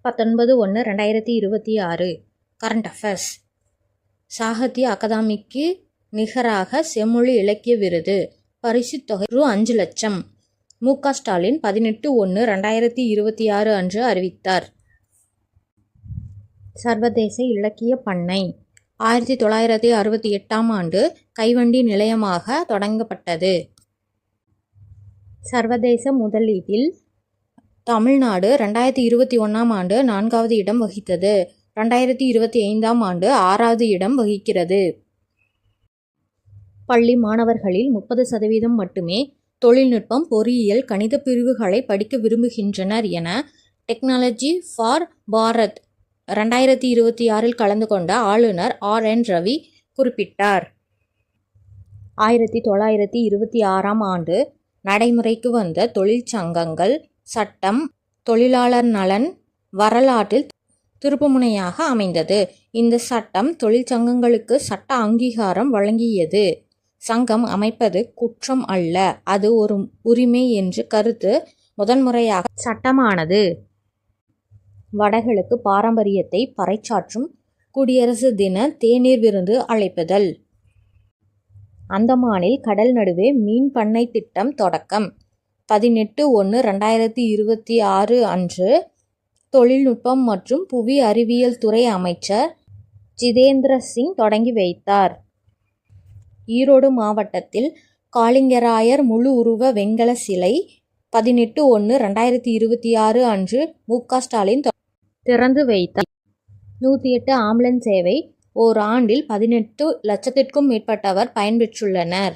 19/1/2026 current affairs. Sahitya அகாதமிக்கு நிகராக செம்மொழி இலக்கிய விருது. பரிசுத் தொகை ரூ. 5,00,000 மு.க. ஸ்டாலின் 18/1/2026 அன்று அறிவித்தார். சர்வதேச இலக்கிய பண்ணை 1968ஆம் ஆண்டு கைவண்டி நிலையமாக தொடங்கப்பட்டது. சர்வதேச முதலீட்டில் தமிழ்நாடு 2021ஆம் ஆண்டு 4வது இடம் வகித்தது. 2025ஆம் ஆண்டு 6வது இடம் வகிக்கிறது. பள்ளி மாணவர்களில் 30% மட்டுமே தொழில்நுட்பம், பொறியியல், கணித பிரிவுகளை படிக்க விரும்புகின்றனர் என டெக்னாலஜி ஃபார் பாரத் 2026இல் கலந்து கொண்ட ஆளுநர் R.N. ரவி குறிப்பிட்டார். 1926ஆம் ஆண்டு நடைமுறைக்கு வந்த தொழிற்சங்கங்கள் சட்டம் தொழிலாளர் நலன் வரலாற்றில் திருப்புமுனையாக அமைந்தது. இந்த சட்டம் தொழிற்சங்கங்களுக்கு சட்ட அங்கீகாரம் வழங்கியது. சங்கம் அமைப்பது குற்றம் அல்ல, அது ஒரு உரிமை என்ற கருத்து முதன்முறையாக சட்டமானது. வடகிழக்கு பாரம்பரியத்தை பறைசாற்றும் குடியரசு தின தேநீர் விருந்து அழைப்பிதழ். அந்தமானில் கடல் நடுவே மீன் பண்ணை திட்டம் தொடக்கம். 18/1/2026 அன்று தொழில்நுட்பம் மற்றும் புவி அறிவியல் துறை அமைச்சர் ஜிதேந்திர சிங் தொடங்கி வைத்தார். ஈரோடு மாவட்டத்தில் காளிங்கராயர் முழு உருவ வெண்கல சிலை 18/1/2026 அன்று மு.க. ஸ்டாலின் திறந்து வைத்தார். 108 ஆம்புலன்ஸ் சேவை ஓராண்டில் 18 லட்சத்திற்கும் மேற்பட்டவர் பயன்பெற்றுள்ளனர்.